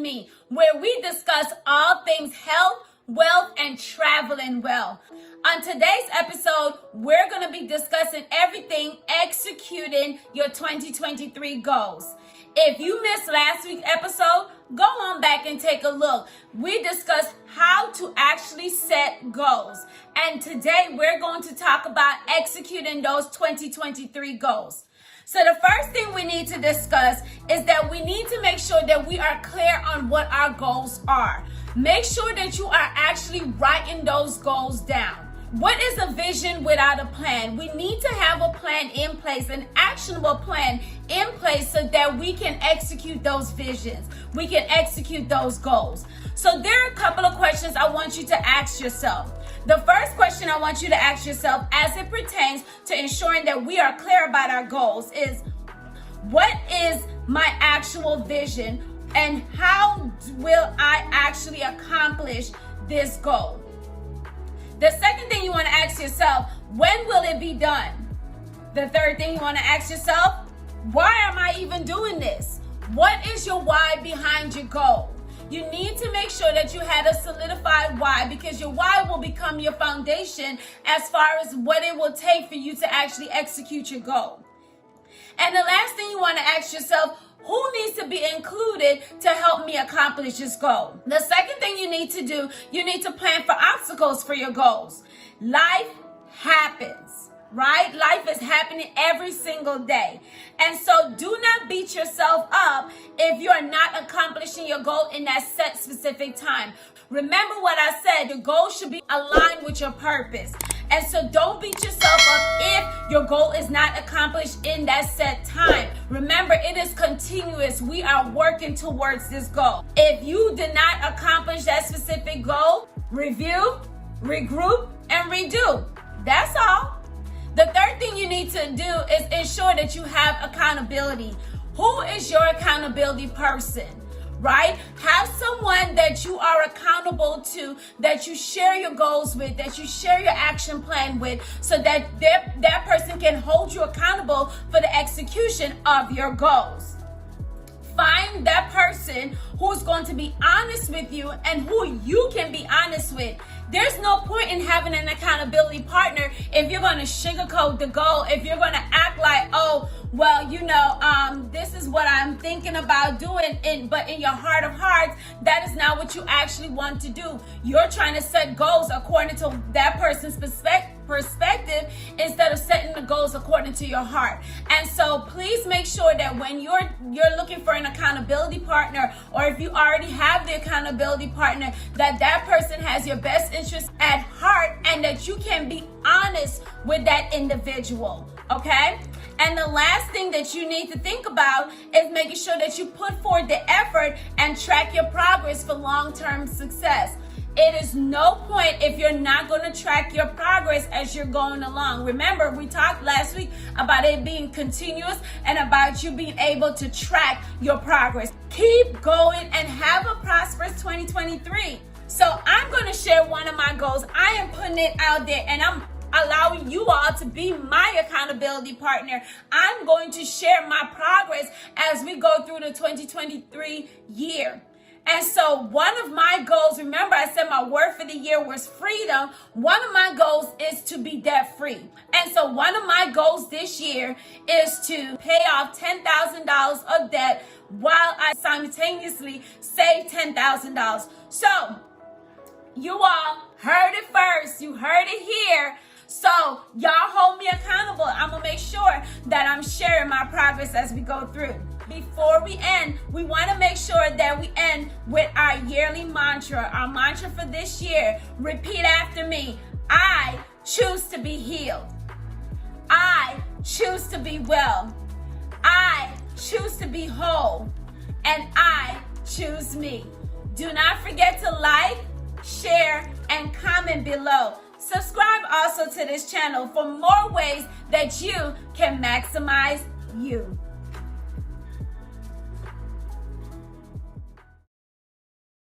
Me, where we discuss all things health, wealth, and traveling well. On today's episode, we're going to be discussing everything executing your 2023 goals. If you missed last week's episode, go on back and take a look. We discussed how to actually set goals. And today we're going to talk about executing those 2023 goals. So the first thing we need to discuss is that we need to make sure that we are clear on what our goals are. Make sure that you are actually writing those goals down. What is a vision without a plan? We need to have a plan in place, an actionable plan in place so that we can execute those visions. We can execute those goals. So there are a couple of questions I want you to ask yourself. The first question I want you to ask yourself as it pertains to ensuring that we are clear about our goals is, what is my actual vision and how will I actually accomplish this goal? The second thing you want to ask yourself, when will it be done? The third thing you want to ask yourself, why am I even doing this? What is your why behind your goal? You need to make sure that you had a solidified why, because your why will become your foundation as far as what it will take for you to actually execute your goal. And the last thing you want to ask yourself, who needs to be included to help me accomplish this goal? The second thing you need to do, you need to plan for obstacles for your goals. Life happens, right? Life is happening every single day. And so do not beat yourself up if you are not accomplishing your goal in that set specific time. Remember what I said, your goal should be aligned with your purpose. And so don't beat yourself up if your goal is not accomplished in that set time. Remember, it is continuous. We are working towards this goal. If you did not accomplish that specific goal, review, regroup, and redo. That's all. The third thing you need to do is ensure that you have accountability. Who is your accountability person? Right? Have someone that you are accountable to, that you share your goals with, that you share your action plan with, so that that person can hold you accountable for the execution of your goals. Find that person who's going to be honest with you and who you can be honest with. There's no point in having an accountability partner if you're going to sugarcoat the goal, if you're going to act like, oh, well, this is what I'm thinking about doing, but in your heart of hearts, that is not what you actually want to do. You're trying to set goals according to that person's perspective instead of setting the goals according to your heart. And so please make sure that when you're looking for an accountability partner, or if you already have the accountability partner, that person has your best interest at heart and that you can be honest with that individual. Okay? And the last thing that you need to think about is making sure that you put forth the effort and track your progress for long-term success. It is no point if you're not going to track your progress as you're going along. Remember, we talked last week about it being continuous and about you being able to track your progress. Keep going and have a prosperous 2023. So I'm going to share one of my goals. I am putting it out there and I'm allowing you all to be my accountability partner. I'm going to share my progress as we go through the 2023 year. And so one of my goals, remember I said my word for the year was freedom. One of my goals is to be debt free. And so one of my goals this year is to pay off $10,000 of debt while I simultaneously save $10,000. So you all heard it first. You heard it here. So y'all hold me accountable. I'm going to make sure that I'm sharing my progress as we go through. Before we end, we want to make sure that we end with our yearly mantra. Our mantra for this year. Repeat after me. I choose to be healed. I choose to be well. I choose to be whole. And I choose me. Do not forget to like, share, and comment below. Subscribe also to this channel for more ways that you can maximize you.